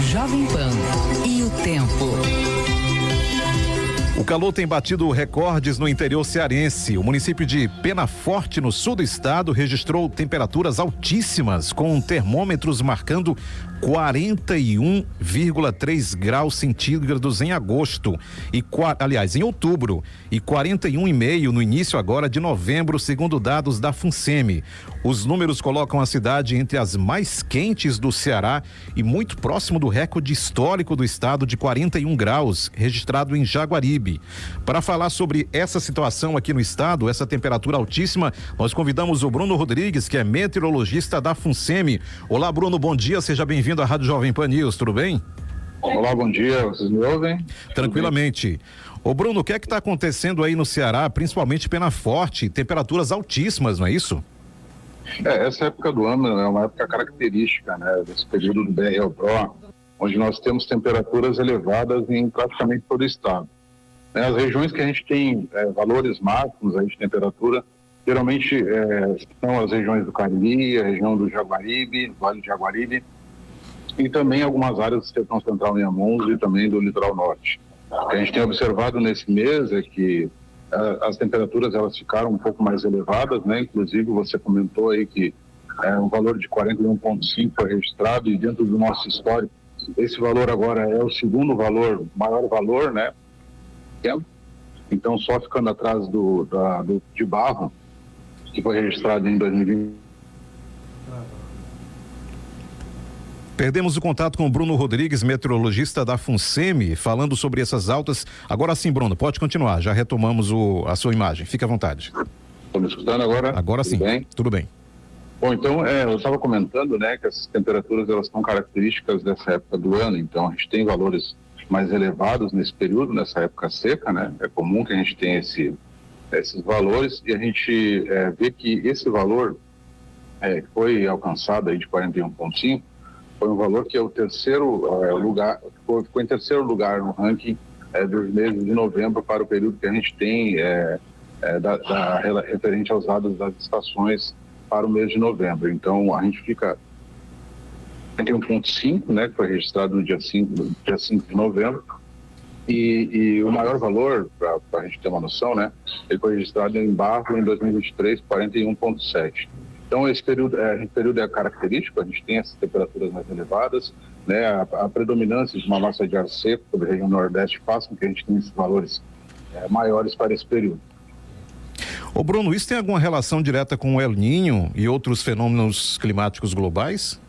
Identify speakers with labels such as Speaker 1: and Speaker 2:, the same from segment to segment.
Speaker 1: Jovem Pan e o tempo.
Speaker 2: O calor tem batido recordes no interior cearense. O município de Penaforte, no sul do estado, registrou temperaturas altíssimas, com termômetros marcando 41,3 graus centígrados em agosto em outubro, e 41,5 no início agora de novembro, segundo dados da FUNSEMI. Os números colocam a cidade entre as mais quentes do Ceará e muito próximo do recorde histórico do estado de 41 graus, registrado em Jaguaribe. Para falar sobre essa situação aqui no estado, essa temperatura altíssima, nós convidamos o Bruno Rodrigues, que é meteorologista da FUNSEMI. Olá, Bruno, bom dia, seja bem-vindo à Rádio Jovem Pan News, tudo bem?
Speaker 3: Olá, bom dia, vocês me ouvem?
Speaker 2: Tranquilamente. Ô Bruno, o que é que está acontecendo aí no Ceará, principalmente Penaforte, temperaturas altíssimas, não é isso?
Speaker 3: Essa época do ano é uma época característica, né, desse período do BRL-PRO, onde nós temos temperaturas elevadas em praticamente todo o estado. As regiões que a gente tem valores máximos aí de temperatura, geralmente são as regiões do Cariri, a região do Jaguaribe, Vale do Jaguaribe, e também algumas áreas do Sertão Central em Inhamuns e também do Litoral Norte. O que a gente tem observado nesse mês é que as temperaturas elas ficaram um pouco mais elevadas, né? Inclusive você comentou aí que um valor de 41,5 foi registrado, e dentro do nosso histórico, esse valor agora é o segundo maior valor, né? Então, só ficando atrás de Barro, que foi registrado em 2020.
Speaker 2: Perdemos o contato com o Bruno Rodrigues, meteorologista da FUNSEMI, falando sobre essas altas. Agora sim, Bruno, pode continuar, já retomamos a sua imagem, fique à vontade.
Speaker 3: Estão me escutando agora?
Speaker 2: Agora sim, tudo bem.
Speaker 3: Bom, então, eu estava comentando, né, que essas temperaturas, elas são características dessa época do ano. Então, a gente tem valores mais elevados nesse período, nessa época seca, né? É comum que a gente tenha esses valores, e a gente vê que esse valor foi alcançado aí de 41,5, foi um valor que é o terceiro lugar, ficou em terceiro lugar no ranking dos meses de novembro para o período que a gente tem referente aos dados das estações para o mês de novembro. Então, a gente fica 41,5, né, que foi registrado no dia 5 de novembro, e o maior valor, para a gente ter uma noção, né, ele foi registrado em Barro em 2023, 41,7. Então, esse período é característico, a gente tem essas temperaturas mais elevadas, né, a predominância de uma massa de ar seco sobre a região nordeste faz com que a gente tenha esses valores maiores para esse período.
Speaker 2: Ô Bruno, isso tem alguma relação direta com o El Niño e outros fenômenos climáticos globais?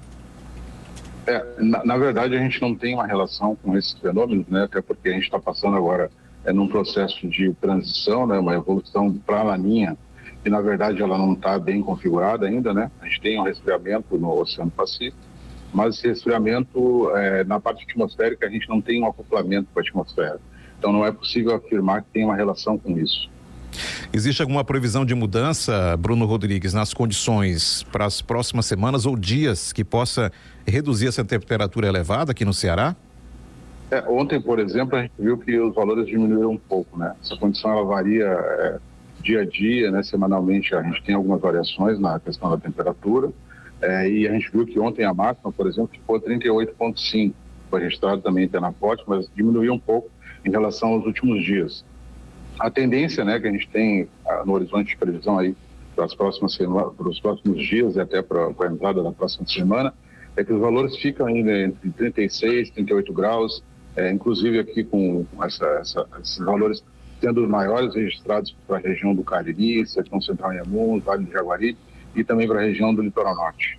Speaker 3: Na verdade, a gente não tem uma relação com esses fenômenos, né? Até porque a gente está passando agora num processo de transição, né? Uma evolução para a Laninha, e na verdade ela não está bem configurada ainda, né? A gente tem um resfriamento no Oceano Pacífico, mas esse resfriamento, na parte atmosférica, a gente não tem um acoplamento com a atmosfera. Então não é possível afirmar que tem uma relação com isso.
Speaker 2: Existe alguma previsão de mudança, Bruno Rodrigues, nas condições para as próximas semanas ou dias que possa reduzir essa temperatura elevada aqui no Ceará?
Speaker 3: Ontem, por exemplo, a gente viu que os valores diminuíram um pouco, né? Essa condição ela varia dia a dia, né? Semanalmente a gente tem algumas variações na questão da temperatura, e a gente viu que ontem a máxima, por exemplo, ficou 38,5, foi registrado também em Penaforte, mas diminuiu um pouco em relação aos últimos dias. A tendência, né, que a gente tem no horizonte de previsão aí para os próximos dias e até para a entrada da próxima semana, é que os valores ficam ainda entre 36 e 38 graus, inclusive aqui com esses valores tendo os maiores registrados para a região do Cariri, Sertão Central em Inhamuns, Vale do Jaguaribe e também para a região do Litoral Norte.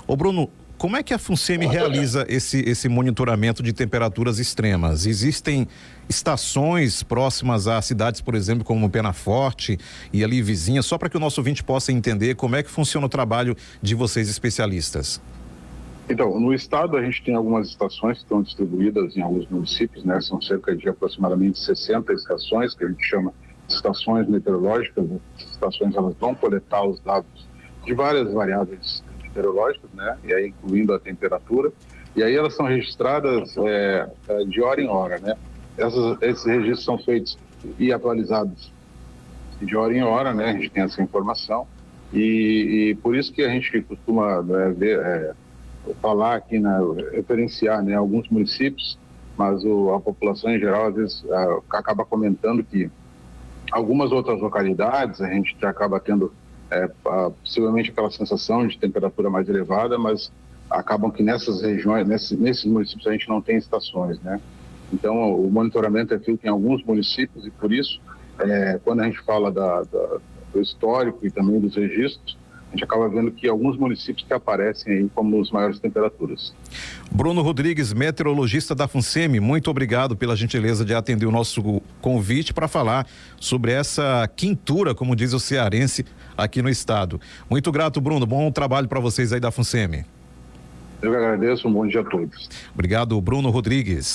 Speaker 2: Ô Bruno, como é que a FUNSEMI realiza esse monitoramento de temperaturas extremas? Existem estações próximas a cidades, por exemplo, como Penaforte e ali vizinha, só para que o nosso ouvinte possa entender como é que funciona o trabalho de vocês especialistas?
Speaker 3: Então, no estado a gente tem algumas estações que estão distribuídas em alguns municípios, né? São cerca de aproximadamente 60 estações, que a gente chama de estações meteorológicas. Essas estações elas vão coletar os dados de várias variáveis meteorológicas, né? E aí incluindo a temperatura. E aí elas são registradas de hora em hora, né? Esses registros são feitos e atualizados de hora em hora, né? A gente tem essa informação e por isso que a gente costuma ver falar aqui, referenciar, alguns municípios, mas a população em geral às vezes acaba comentando que algumas outras localidades a gente já acaba tendo possivelmente aquela sensação de temperatura mais elevada, mas acabam que nessas regiões, nesses municípios a gente não tem estações, né? Então o monitoramento é feito em alguns municípios e por isso quando a gente fala do histórico e também dos registros, a gente acaba vendo que alguns municípios que aparecem aí como os maiores temperaturas.
Speaker 2: Bruno Rodrigues, meteorologista da FUNSEMI, muito obrigado pela gentileza de atender o nosso convite para falar sobre essa quintura, como diz o cearense, aqui no estado. Muito grato, Bruno. Bom trabalho para vocês aí da FUNSEMI.
Speaker 3: Eu que agradeço, um bom dia a todos.
Speaker 2: Obrigado, Bruno Rodrigues.